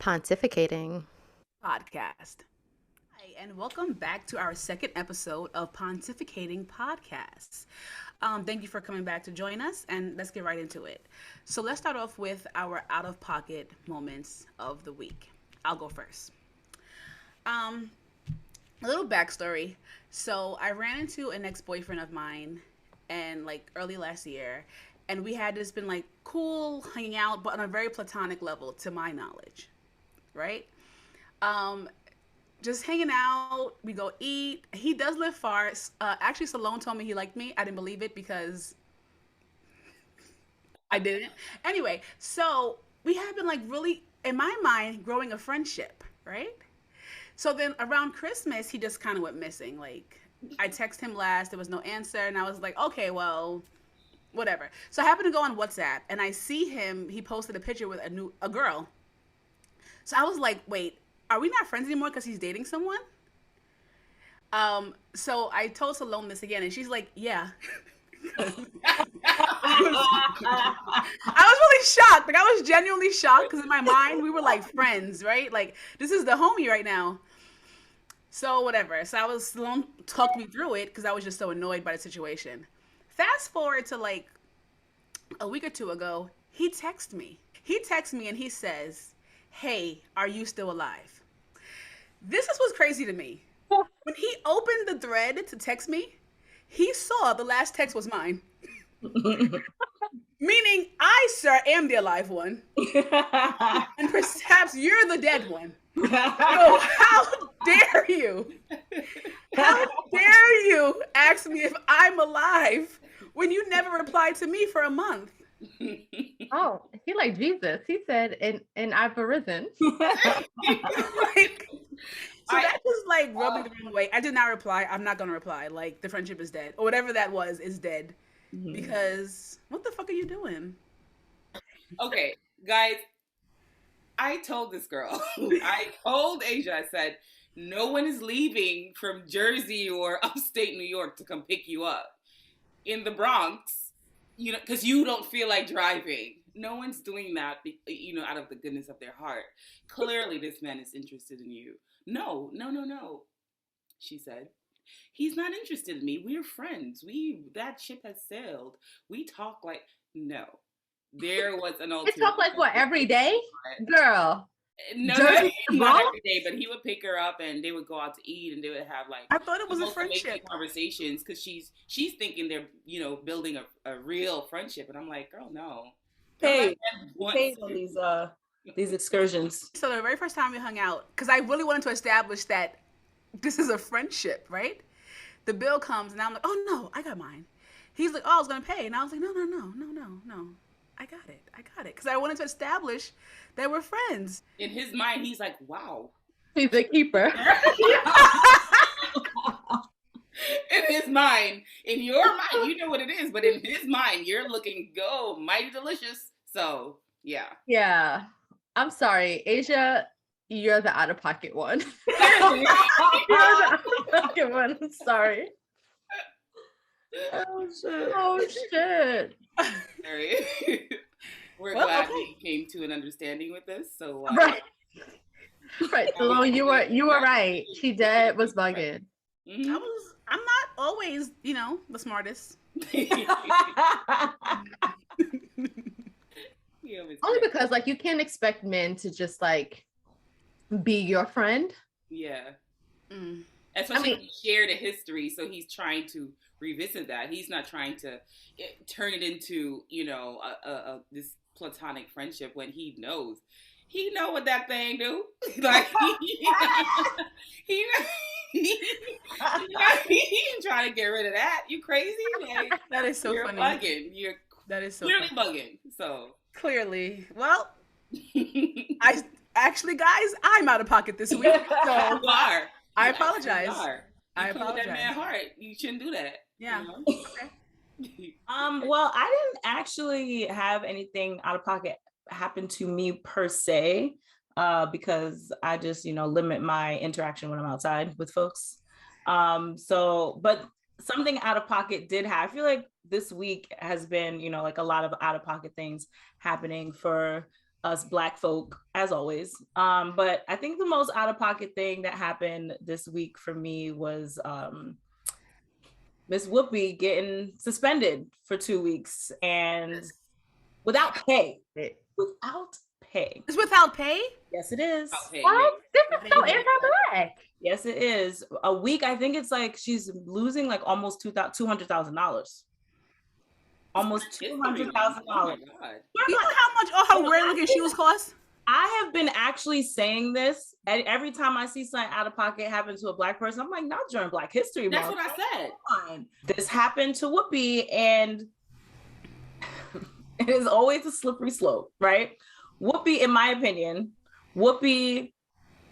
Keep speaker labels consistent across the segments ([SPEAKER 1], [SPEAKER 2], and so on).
[SPEAKER 1] Pontificating
[SPEAKER 2] podcast. Hi, and welcome back to our second episode of Pontificating podcasts. Thank you for coming back to join us, and let's get right into it. So let's start off with our out of pocket moments of the week. I'll go first. Um, a little backstory. So I ran into an ex-boyfriend of mine, and like early last year, and we had just been like cool hanging out, but on a very platonic level, to my knowledge, right? Um, just hanging out. We go eat. He does live far. Actually, Salone told me he liked me. I didn't believe it because I didn't. Anyway, so we have been like really, in my mind, growing a friendship, right? So then around Christmas, he just kind of went missing. Like I text him last, there was no answer, and I was like, okay, well, whatever. So I happened to go on WhatsApp, and I see him. He posted a picture with a girl. So I was like, wait, are we not friends anymore because he's dating someone? So I told Salome this again, and she's like, yeah. I was really shocked. Like I was genuinely shocked because in my mind we were like friends, right? Like this is the homie right now. So whatever. So I was Salome talked me through it because I was just so annoyed by the situation. Fast forward to like a week or two ago, he texts me. He texts me and he says, "Hey, are you still alive?" This is what's crazy to me. When he opened the thread to text me, he saw the last text was mine. Meaning, I, sir, am the alive one. And perhaps you're the dead one. So, how dare you? How dare you ask me if I'm alive when you never replied to me for a month?
[SPEAKER 1] Oh, he like Jesus. He said, and I've arisen.
[SPEAKER 2] Like, so that just like rubbed me the wrong way. I did not reply. I'm not gonna reply. Like the friendship is dead, or whatever that was is dead. Because what the fuck are you doing?
[SPEAKER 3] Okay, guys, I told this girl, I told Asia, I said, no one is leaving from Jersey or upstate New York to come pick you up. In the Bronx, you know, because you don't feel like driving. No one's doing that, you know, out of the goodness of their heart. Clearly, this man is interested in you. No, no, no, no, she said. He's not interested in me. We're friends. That ship has sailed. We talk like, no. There was an
[SPEAKER 1] You
[SPEAKER 3] ulterior.
[SPEAKER 1] talk like what, every day? Girl.
[SPEAKER 3] No,
[SPEAKER 1] Jersey to
[SPEAKER 3] not
[SPEAKER 1] Bronx?
[SPEAKER 3] every day, but he would pick her up and they would go out to eat and they would have like
[SPEAKER 2] I thought it was a
[SPEAKER 3] most amazing
[SPEAKER 2] friendship.
[SPEAKER 3] conversations because she's thinking they're, you know, building a real friendship. And I'm like, girl, no.
[SPEAKER 4] Hey,
[SPEAKER 3] Once.
[SPEAKER 4] paid on these excursions.
[SPEAKER 2] So the very first time we hung out, because I really wanted to establish that this is a friendship, right? The bill comes and I'm like, oh no, I got mine. He's like, oh, I was gonna pay, and I was like, no, no, no, no, no, no. I got it, because I wanted to establish that we're friends.
[SPEAKER 3] In his mind, he's like, wow.
[SPEAKER 1] He's a keeper.
[SPEAKER 3] In his mind, in your mind, you know what it is, but in his mind, you're looking mighty delicious. So yeah.
[SPEAKER 1] Yeah. I'm sorry, Asia. You're the out of pocket one. You're the out of pocket one. I'm sorry.
[SPEAKER 4] Oh shit.
[SPEAKER 1] Oh shit.
[SPEAKER 3] We're glad we came to an understanding with this. So
[SPEAKER 1] right. Right. So you were right. She was bugging.
[SPEAKER 3] Mm-hmm.
[SPEAKER 2] I'm not always, you know, the smartest.
[SPEAKER 1] Only because like you can't expect men to just like be your friend.
[SPEAKER 3] Yeah. Especially if you shared a history, so he's trying to revisit that. He's not trying to turn it into, you know, this platonic friendship when he knows what that thing do. Like he ain't trying to get rid of that. You crazy? Like,
[SPEAKER 2] that is so funny.
[SPEAKER 3] Bugging.
[SPEAKER 2] That is so
[SPEAKER 3] clearly
[SPEAKER 2] funny.
[SPEAKER 3] Bugging. So
[SPEAKER 2] clearly, well, I actually, guys, I'm out of pocket this week. So
[SPEAKER 3] you are.
[SPEAKER 2] I apologize.
[SPEAKER 3] I apologize. That man's heart. You shouldn't do that.
[SPEAKER 2] Yeah.
[SPEAKER 3] You know?
[SPEAKER 2] Okay.
[SPEAKER 4] Well, I didn't actually have anything out of pocket happen to me per se, because I just, you know, limit my interaction when I'm outside with folks. But something out of pocket did happen. I feel like this week has been, you know, like a lot of out of pocket things happening for us Black folk, as always. But I think the most out-of-pocket thing that happened this week for me was Miss Whoopi getting suspended for 2 weeks and without pay. Without pay.
[SPEAKER 2] It's without pay?
[SPEAKER 4] Yes, it is.
[SPEAKER 1] What? This is so anti-Black.
[SPEAKER 4] Yes, it is. A week, I think it's like she's losing like almost $200,000. Almost $200,000.
[SPEAKER 3] Oh
[SPEAKER 2] you know how her weird looking shoes cost?
[SPEAKER 4] I have been actually saying this, and every time I see something out of pocket happen to a Black person, I'm like, not during Black History Month.
[SPEAKER 3] That's what I said.
[SPEAKER 4] This happened to Whoopi, and it is always a slippery slope, right? Whoopi, in my opinion, Whoopi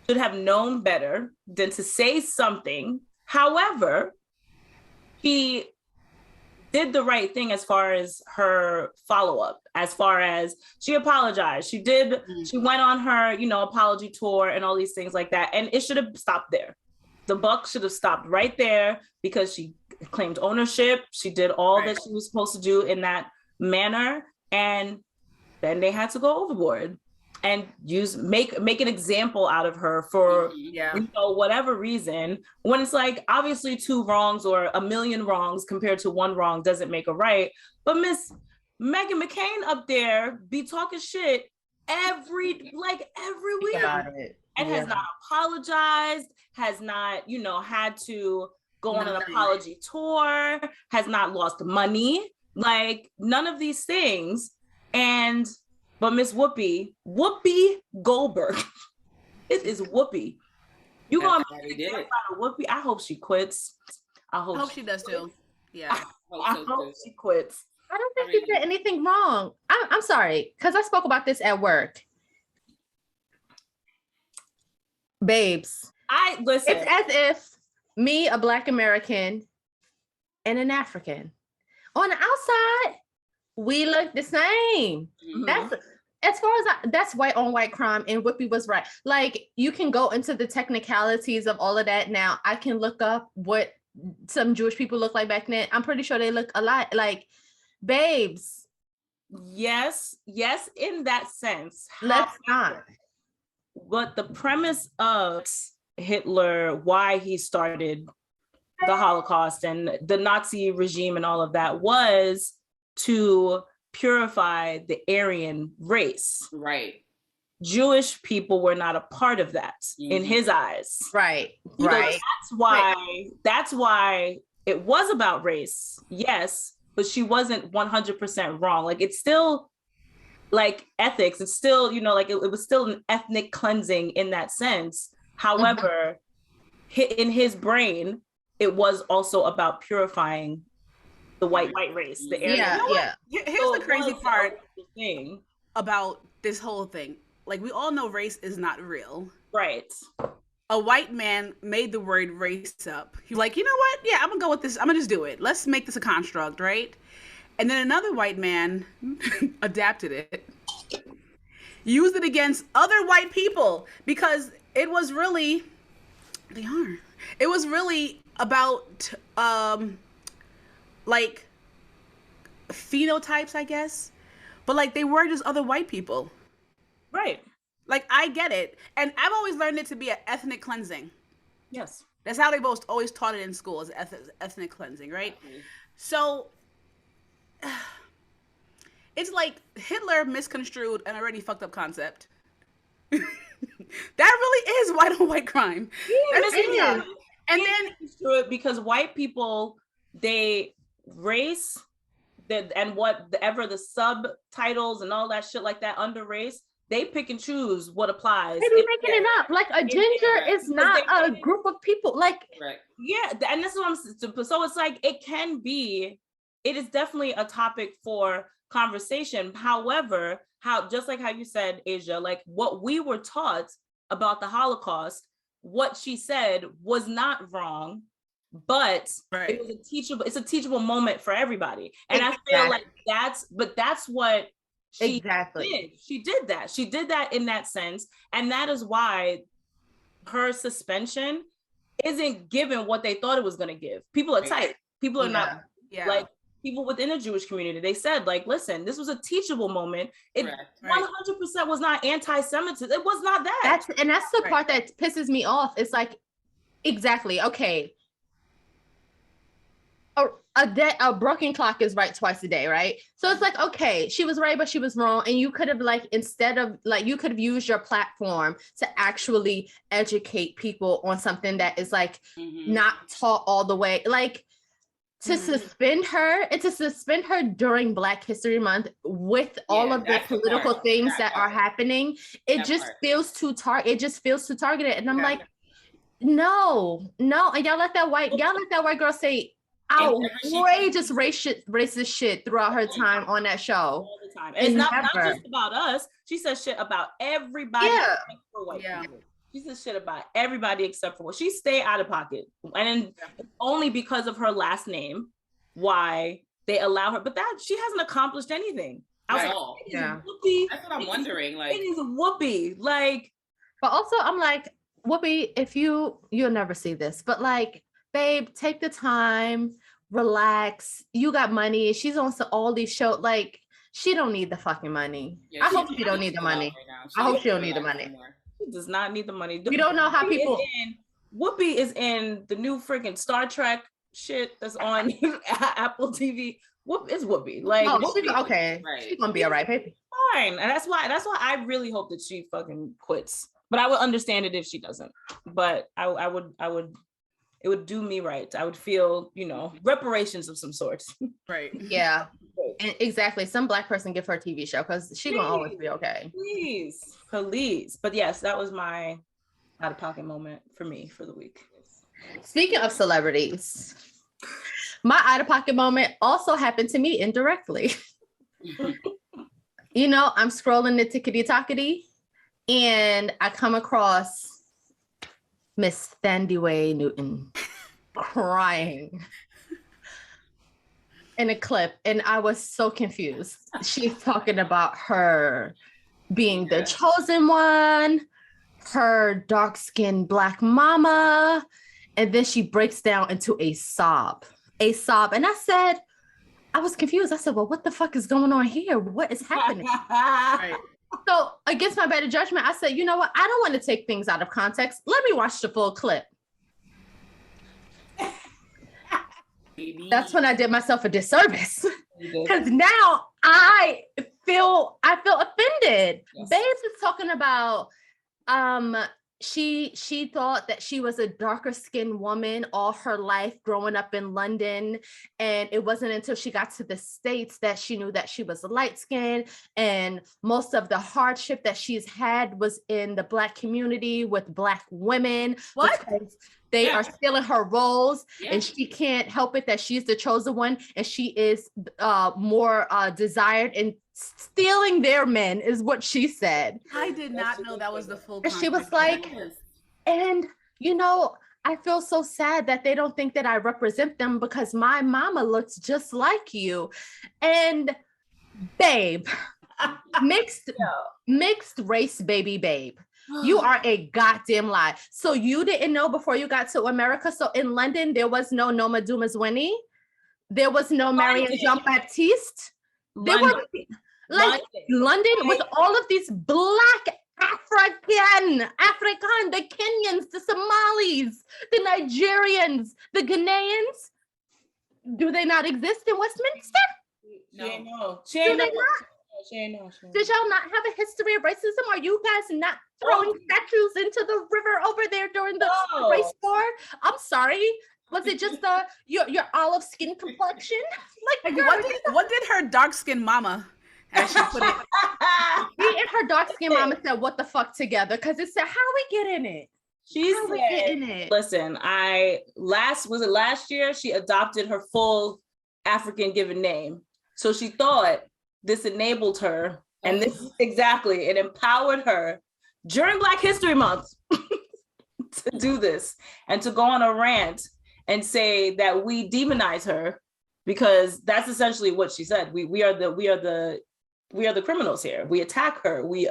[SPEAKER 4] should have known better than to say something. However, he did the right thing as far as her follow-up, as far as she apologized. She went on her, apology tour and all these things like that. And it should have stopped there. The buck should have stopped right there because she claimed ownership. She did all that she was supposed to do in that manner. And then they had to go overboard and make an example out of her for whatever reason, when it's like obviously 2 wrongs or a million wrongs compared to 1 wrong doesn't make a right. But Miss Meghan McCain up there be talking shit every week and has not apologized, has not had to go on an apology tour, has not lost money, like none of these things. But Miss Whoopi Goldberg, it is Whoopi. You gonna make it Whoopi? I hope she quits.
[SPEAKER 2] I hope she does too. Yeah,
[SPEAKER 4] I hope she quits.
[SPEAKER 1] I don't think she did anything wrong. I'm sorry, because I spoke about this at work. Babes,
[SPEAKER 4] listen.
[SPEAKER 1] It's as if me, a Black American, and an African, on the outside, we look the same. Mm-hmm. That's as far as that's white on white crime, and Whoopi was right. Like, you can go into the technicalities of all of that now. I can look up what some Jewish people look like back then. I'm pretty sure they look a lot like babes.
[SPEAKER 4] Yes, in that sense.
[SPEAKER 1] Let's not.
[SPEAKER 4] But the premise of Hitler, why he started the Holocaust and the Nazi regime and all of that, was to purify the Aryan race.
[SPEAKER 3] Right.
[SPEAKER 4] Jewish people were not a part of that in his eyes.
[SPEAKER 1] Right.
[SPEAKER 4] That's why it was about race. Yes, but she wasn't 100% wrong. Like, it's still like ethics. It's still, like it was still an ethnic cleansing in that sense. However, in his brain, it was also about purifying the white race, the Aryan.
[SPEAKER 2] Here's the crazy part about this whole thing. Like, we all know race is not real.
[SPEAKER 4] Right.
[SPEAKER 2] A white man made the word race up. He's like, you know what? Yeah, I'm gonna go with this. I'm gonna just do it. Let's make this a construct, right? And then another white man adapted it, used it against other white people, because it was really, it was really about like phenotypes, I guess, but like they were just other white people.
[SPEAKER 4] Right.
[SPEAKER 2] Like, I get it. And I've always learned it to be an ethnic cleansing.
[SPEAKER 4] Yes.
[SPEAKER 2] That's how they both always taught it in school, is ethnic cleansing, right? Mm-hmm. So it's like Hitler misconstrued an already fucked up concept. That really is white on white crime.
[SPEAKER 4] Yeah. And then because white people, they race and whatever the subtitles and all that shit like that under race, they pick and choose what applies.
[SPEAKER 1] They be making it up. Like, a ginger is not a group of people. Like,
[SPEAKER 3] right.
[SPEAKER 4] Yeah, and this is what I'm saying. So it's like, it is definitely a topic for conversation. However, just like how you said, Asia, like what we were taught about the Holocaust, what she said was not wrong, but it was it's a teachable moment for everybody. And I feel like that's what she did. She did that. She did that in that sense. And that is why her suspension isn't given what they thought it was going to give. People are tight. People are not like, people within the Jewish community. They said, like, listen, this was a teachable moment. It 100% was not anti-Semitism. It was not that.
[SPEAKER 1] That's the part that pisses me off. It's like, exactly, okay. A broken clock is right twice a day, right? So it's like, okay, she was right, but she was wrong. And you could have, like, instead of, like, you could have used your platform to actually educate people on something that is, like, not taught all the way. Like, to suspend her during Black History Month with all of the political things that are happening, it just feels too targeted. And I'm like, no. And y'all let that white girl say outrageous racist shit throughout her time on that show.
[SPEAKER 4] All the time. And it's not just about us. She says shit about everybody except for white people. She says shit about everybody except for what she stay out of pocket. And it's only because of her last name why they allow her. But that she hasn't accomplished anything. I was like, Whoopi.
[SPEAKER 3] That's what I'm wondering. Like,
[SPEAKER 4] it is Whoopi. Like,
[SPEAKER 1] but also I'm like, Whoopi, if you'll never see this, but like, babe, take the time, relax. You got money. She's on all these shows. Like, she don't need the fucking money. I hope she don't need the money. I hope she don't need the money.
[SPEAKER 4] She does not need the money.
[SPEAKER 1] You don't know how people.
[SPEAKER 4] Whoopi is in the new freaking Star Trek shit that's on Apple TV. It's Whoopi. Like,
[SPEAKER 1] okay, she's gonna be all right, baby.
[SPEAKER 4] Fine, and that's why I really hope that she fucking quits. But I would understand it if she doesn't. But I would. It would do me right. I would feel, reparations of some sort.
[SPEAKER 2] Right.
[SPEAKER 1] Yeah. And exactly. Some Black person give her a TV show because she's gonna always be okay.
[SPEAKER 4] Please. But yes, that was my out-of-pocket moment for me for the week.
[SPEAKER 1] Speaking of celebrities, my out-of-pocket moment also happened to me indirectly. I'm scrolling the tickety-tockety and I come across Miss Thandiwe Newton crying in a clip, and I was so confused. She's talking about her being the chosen one, her dark-skinned Black mama, and then she breaks down into a sob. And I was confused. I said, well, what the fuck is going on here? What is happening? Right. So against my better judgment, I said, you know what? I don't want to take things out of context. Let me watch the full clip. That's when I did myself a disservice. Because now I feel offended. Yes. Babes is talking about she thought that she was a darker skinned woman all her life growing up in London. And it wasn't until she got to the States that she knew that she was light skinned. And most of the hardship that she's had was in the Black community with Black women.
[SPEAKER 2] What?
[SPEAKER 1] Because they are stealing her roles and she can't help it that she's the chosen one and she is more desired and stealing their men is what she said.
[SPEAKER 2] I did not know that was the full context.
[SPEAKER 1] And she was like, and I feel so sad that they don't think that I represent them because my mama looks just like you. And babe, mixed race babe. You are a goddamn lie. So you didn't know before you got to America. So in London, there was no Noma Dumaswini. There was no Marion Jean-Baptiste. There were London with all of these Black African, the Kenyans, the Somalis, the Nigerians, the Ghanaians. Do they not exist in Westminster?
[SPEAKER 4] No.
[SPEAKER 1] Did y'all not have a history of racism? Are you guys not throwing statues into the river over there during the race war? I'm sorry. Was it just your olive skin complexion?
[SPEAKER 2] Like what did her dark skinned mama, as she put it?
[SPEAKER 1] Me and her dark skinned mama said, "What the fuck together?" Because it said, "How we get in it?"
[SPEAKER 4] She said, "Listen, last year she adopted her full African given name, so she thought this enabled her, and it empowered her during Black History Month to do this and to go on a rant and say that we demonize her because that's essentially what she said. We are the criminals here. We attack her. We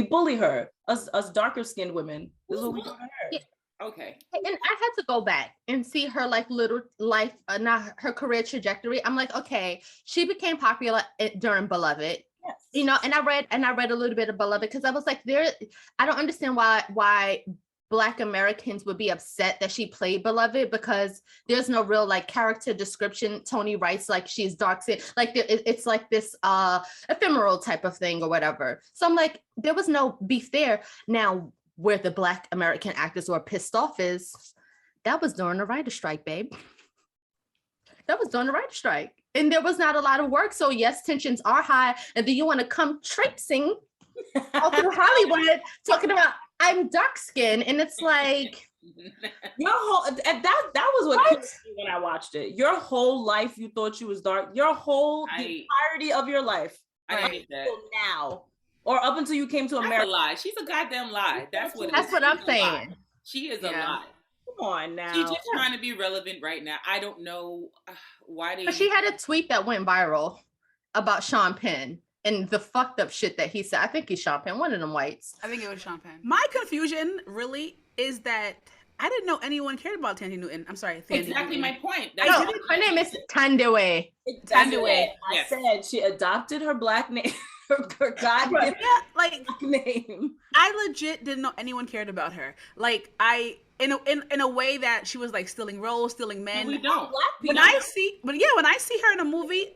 [SPEAKER 4] bully her. Us darker skinned women. This is what we do to her.
[SPEAKER 3] Okay.
[SPEAKER 1] And I had to go back and see her like little life, not her career trajectory. I'm like, okay, she became popular during Beloved.
[SPEAKER 4] Yes.
[SPEAKER 1] You know, and I read a little bit of Beloved because I was like, I don't understand why Black Americans would be upset that she played Beloved, because there's no real like character description. Tony writes like she's dark skin, like it's like this ephemeral type of thing or whatever. So I'm like, there was no beef there. Now, where the Black American actors were pissed off is that was during the writer's strike, babe. That was during the writer's strike. And there was not a lot of work. So yes, tensions are high. And then you want to come traipsing all through Hollywood talking about I'm dark skinned. And it's like
[SPEAKER 4] your whole that was what killed me when I watched it. Your whole life you thought you was dark. Your whole the entirety of your life.
[SPEAKER 3] I hate that.
[SPEAKER 4] Now. Or up until you came to America.
[SPEAKER 3] That's a lie. She's a goddamn lie. That's what
[SPEAKER 1] I'm saying.
[SPEAKER 3] She is a lie.
[SPEAKER 4] Come on now.
[SPEAKER 3] She's just trying to be relevant right now. I don't know why they.
[SPEAKER 1] She had a tweet that went viral about Sean Penn and the fucked up shit that he said. I think he's Sean Penn, one of them whites.
[SPEAKER 2] I think it was Sean Penn. My confusion really is that I didn't know anyone cared about Thandie Newton. I'm sorry, Thandie
[SPEAKER 3] exactly
[SPEAKER 2] Newton.
[SPEAKER 3] my point.
[SPEAKER 1] Her name is Thandiwe.
[SPEAKER 4] Thandiwe. I said she adopted her Black name. Her goddamn name.
[SPEAKER 2] I legit didn't know anyone cared about her. Like in a way that she was like stealing roles, stealing men.
[SPEAKER 3] No, we don't.
[SPEAKER 2] When I see her in a movie,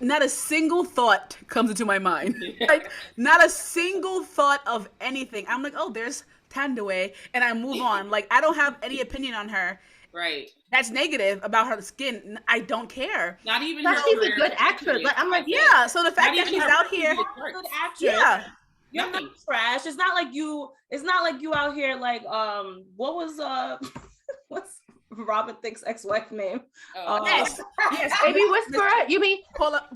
[SPEAKER 2] not a single thought comes into my mind. Like not a single thought of anything. I'm like, oh, there's Thandiwe, and I move on. Like I don't have any opinion on her.
[SPEAKER 3] Right.
[SPEAKER 2] That's negative about her skin. I don't care.
[SPEAKER 3] Not even
[SPEAKER 1] her. She's a good actress. Like, I'm like,
[SPEAKER 2] yeah. So the fact that she's out here,
[SPEAKER 4] good actress.
[SPEAKER 2] Yeah.
[SPEAKER 4] You're not trash. It's not like you out here like what was what's Robin Thicke's ex-wife name?
[SPEAKER 2] Yes,
[SPEAKER 1] Baby Whisperer. You mean
[SPEAKER 2] Paula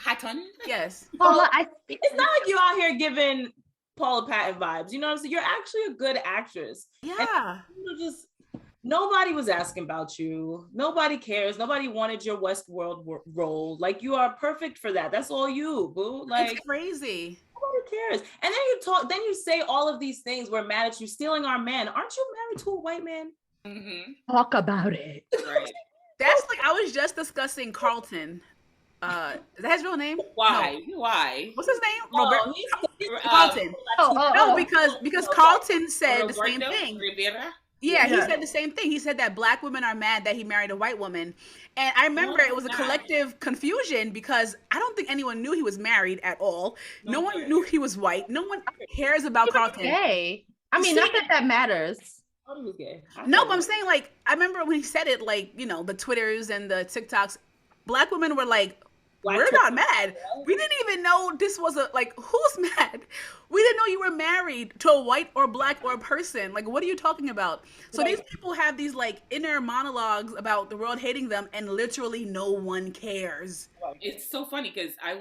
[SPEAKER 3] Patton?
[SPEAKER 2] Yes.
[SPEAKER 1] Paula.
[SPEAKER 4] It's not like you out here giving Paula Patton vibes. You know what I'm saying? You're actually a good actress.
[SPEAKER 2] Yeah.
[SPEAKER 4] And, just nobody was asking about you. Nobody cares. Nobody wanted your Westworld role. Like you are perfect for that. That's all you, boo. Like
[SPEAKER 2] it's crazy.
[SPEAKER 4] Nobody cares. And then you say all of these things. We're mad at you stealing our man. Aren't you married to a white man?
[SPEAKER 3] Mm-hmm.
[SPEAKER 1] Talk about it.
[SPEAKER 3] Right.
[SPEAKER 2] That's like I was just discussing Carlton. Is that his real name?
[SPEAKER 3] Why?
[SPEAKER 2] No.
[SPEAKER 3] Why?
[SPEAKER 2] What's his name?
[SPEAKER 4] Oh,
[SPEAKER 2] Carlton. No, because Carlton said the same thing.
[SPEAKER 3] Rivera?
[SPEAKER 2] Yeah, he said the same thing. He said that Black women are mad that he married a white woman. And I remember it was a collective confusion because I don't think anyone knew he was married at all. No one knew he was white. No one cares about Carlton.
[SPEAKER 1] Gay. I mean, not that matters.
[SPEAKER 4] Oh, he was gay.
[SPEAKER 2] No, but I'm saying like, I remember when he said it, like, you know, the Twitters and the TikToks, Black women were like, we're not mad. We didn't even know this was who's mad? We didn't know you were married to a white or Black or a person. Like, what are you talking about? So these people have these like inner monologues about the world hating them and literally no one cares.
[SPEAKER 3] It's so funny because I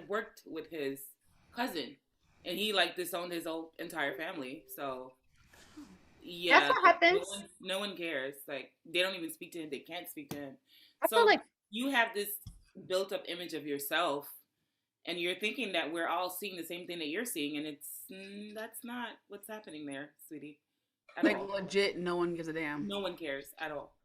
[SPEAKER 3] worked with his cousin and he like disowned his whole entire family. So yeah.
[SPEAKER 1] That's what happens.
[SPEAKER 3] No one cares. Like they don't even speak to him. They can't speak to him.
[SPEAKER 1] I feel like
[SPEAKER 3] you have this built up image of yourself and you're thinking that we're all seeing the same thing that you're seeing. And that's not what's happening there, sweetie.
[SPEAKER 2] Like legit, no one gives a damn.
[SPEAKER 3] No one cares at all.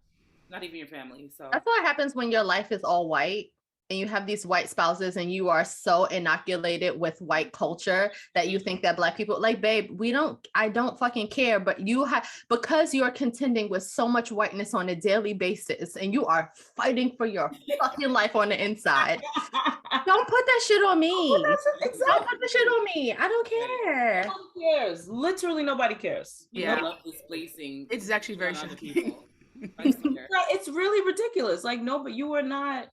[SPEAKER 3] Not even your family. So
[SPEAKER 1] that's what happens when your life is all white and you have these white spouses and you are so inoculated with white culture that you think that Black people like, babe, I don't fucking care, but because you're contending with so much whiteness on a daily basis and you are fighting for your fucking life on the inside. Don't put that shit on me. Don't put the shit on me. I don't care.
[SPEAKER 4] Nobody cares. Literally nobody cares.
[SPEAKER 3] Yeah. I love displacing.
[SPEAKER 2] It's actually very shocking.
[SPEAKER 4] It's really ridiculous. Like, no, but you were not.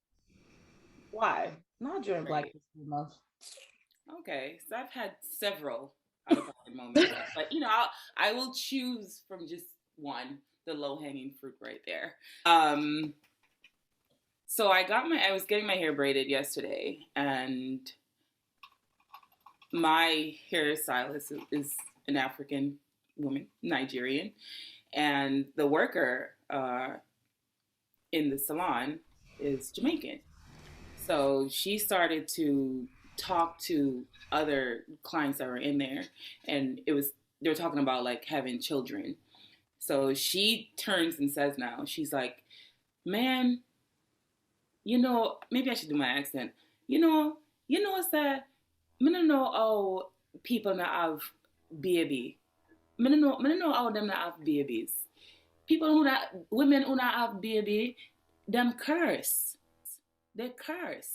[SPEAKER 4] Why? Not during Black History Month.
[SPEAKER 3] Okay, so I've had several out-of-pocket moments, but I will choose from just one, the low-hanging fruit right there. So I was getting my hair braided yesterday, and my hairstylist is an African woman, Nigerian, and the worker in the salon is Jamaican. So she started to talk to other clients that were in there, and it was they're talking about like having children. So she turns and says now, she's like, man, maybe I should do my accent. Sir, I don't know how people not have baby. I don't know how them not have babies. Women who not have baby, them curse. They curse.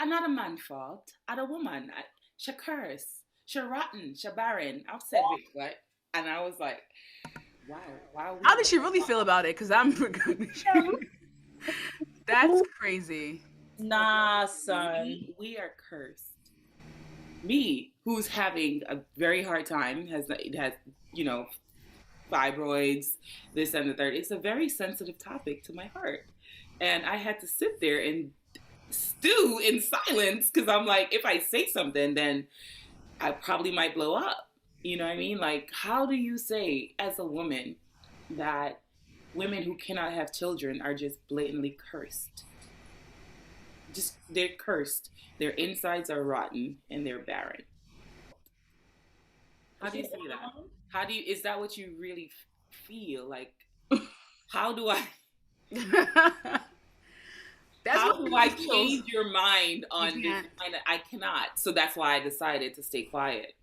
[SPEAKER 3] Not a man fault. At a woman, she curse. She rotten. She barren. I've said it, right? And I was like, wow.
[SPEAKER 2] How did she really feel about it? Because I'm that's crazy.
[SPEAKER 4] Nah, son.
[SPEAKER 3] We are cursed. Me, who's having a very hard time, has fibroids, this and the third. It's a very sensitive topic to my heart. And I had to sit there and stew in silence because I'm like, if I say something, then I probably might blow up. You know what I mean? Like, how do you say as a woman that women who cannot have children are just blatantly cursed? They're cursed. Their insides are rotten and they're barren. How do you say that? Is that what you really feel? Like, how do I... How do I change your mind on this? I cannot. So that's why I decided to stay quiet.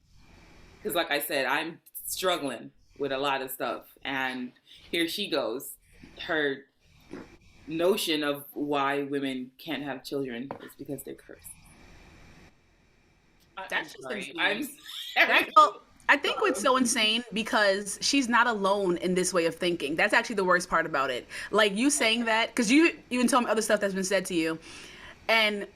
[SPEAKER 3] Because like I said, I'm struggling with a lot of stuff. And here she goes. Her notion of why women can't have children is because they're cursed.
[SPEAKER 2] That's just
[SPEAKER 3] sorry.
[SPEAKER 2] I think what's so insane because she's not alone in this way of thinking. That's actually the worst part about it. Like you saying that, because you even told me other stuff that's been said to you and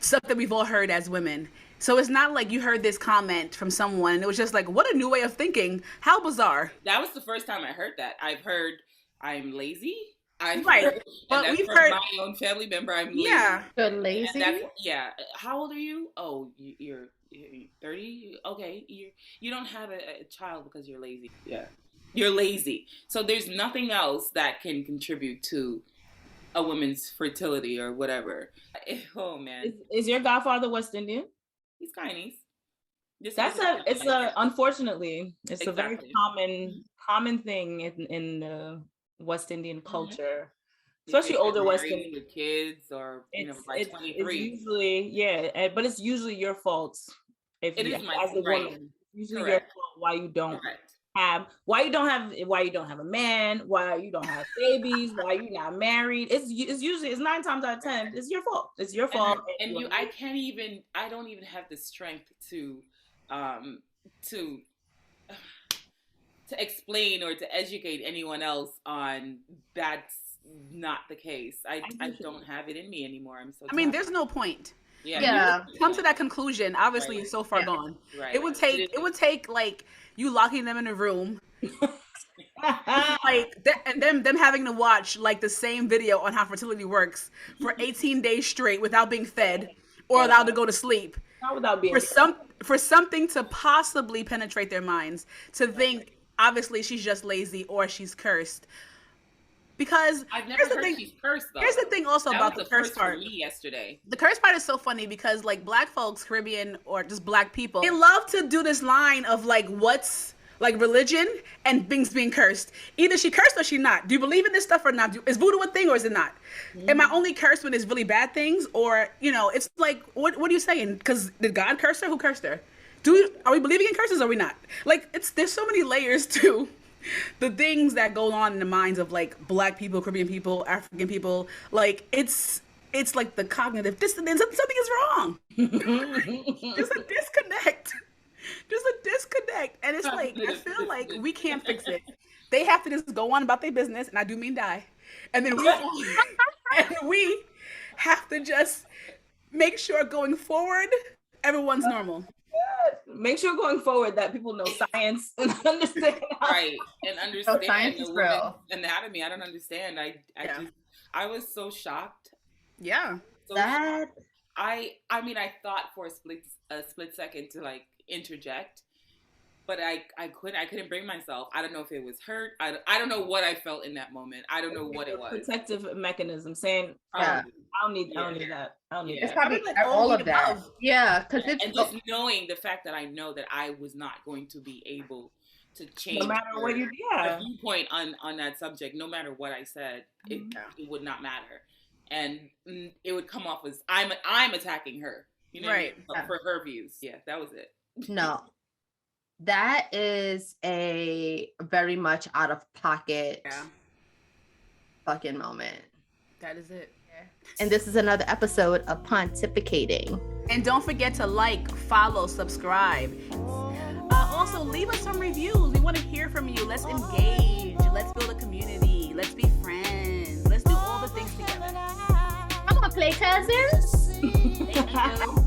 [SPEAKER 2] stuff that we've all heard as women. So it's not like you heard this comment from someone. And it was just like, what a new way of thinking. How bizarre.
[SPEAKER 3] That was the first time I heard that. I've heard I'm lazy.
[SPEAKER 2] But we've heard
[SPEAKER 3] my own family member. I'm lazy.
[SPEAKER 2] Yeah.
[SPEAKER 1] You're lazy?
[SPEAKER 3] Yeah. How old are you? Oh, you're 30? Okay. You don't have a child because you're lazy. Yeah. You're lazy. So there's nothing else that can contribute to a woman's fertility or whatever. Oh, man.
[SPEAKER 4] Is your godfather West Indian?
[SPEAKER 3] He's Chinese.
[SPEAKER 4] Unfortunately, it's
[SPEAKER 3] Exactly.
[SPEAKER 4] a very common thing in the West Indian culture, especially older West Indian
[SPEAKER 3] with kids or by 23.
[SPEAKER 4] It's usually but it's usually your fault if
[SPEAKER 3] it
[SPEAKER 4] you,
[SPEAKER 3] is my
[SPEAKER 4] as a woman. Usually your fault why you don't have a man, why you don't have babies, why you're not married. It's usually 9 times out of 10 it's your fault. It's your fault.
[SPEAKER 3] And I don't even have the strength to explain or to educate anyone else on that's not the case. I don't have it in me anymore. I'm so tired.
[SPEAKER 2] There's no point.
[SPEAKER 1] Yeah.
[SPEAKER 2] Come to that conclusion. Obviously, it's so far gone. Right. It would take like you locking them in a room, and them having to watch like the same video on how fertility works for 18 days straight without being fed or allowed to go to sleep.
[SPEAKER 4] Not without being
[SPEAKER 2] for something to possibly penetrate their minds to think obviously she's just lazy or she's cursed. Because
[SPEAKER 3] I've never heard she's cursed though.
[SPEAKER 2] Here's the thing also about the curse part.
[SPEAKER 3] For me yesterday.
[SPEAKER 2] The curse part is so funny because like Black folks, Caribbean or just Black people, they love to do this line of like what's like religion and things being cursed. Either she cursed or she not. Do you believe in this stuff or not? Is voodoo a thing or is it not? Mm-hmm. Am I only cursed when it's really bad things? Or, it's like, what are you saying? Because did God curse her? Who cursed her? Are we believing in curses or are we not? Like, there's so many layers to the things that go on in the minds of like Black people, Caribbean people, African people. Like, it's like the cognitive dissonance. Something is wrong. There's a disconnect. There's a disconnect. And it's like, I feel like we can't fix it. They have to just go on about their business, and I do mean die. And then we have to just make sure going forward, everyone's normal.
[SPEAKER 4] Make sure going forward that people know science and understand.
[SPEAKER 3] Right. And understand
[SPEAKER 1] the woman's
[SPEAKER 3] anatomy. I don't understand. I was so shocked.
[SPEAKER 2] Yeah.
[SPEAKER 3] So shocked. I thought for a split second to like interject, but I couldn't bring myself. I don't know if it was hurt. I don't know what I felt in that moment. I don't know what it was.
[SPEAKER 4] Protective mechanism saying, I don't need that. I don't need that.
[SPEAKER 1] It's probably all of that. Yeah, because
[SPEAKER 3] it's and just knowing the fact that I know that I was not going to be able to change
[SPEAKER 4] no matter what you
[SPEAKER 3] the viewpoint on that subject. No matter what I said, it would not matter, and it would come off as I'm attacking her. You know,
[SPEAKER 2] right?
[SPEAKER 3] For her views. Yeah, that was it.
[SPEAKER 1] No, that is a very much out of pocket fucking moment.
[SPEAKER 2] That is it.
[SPEAKER 1] And this is another episode of Pontificating.
[SPEAKER 2] And don't forget to like, follow, subscribe. Also, leave us some reviews. We want to hear from you. Let's engage. Let's build a community. Let's be friends. Let's do all the things together.
[SPEAKER 1] Come on, play cousins.
[SPEAKER 2] Thank you.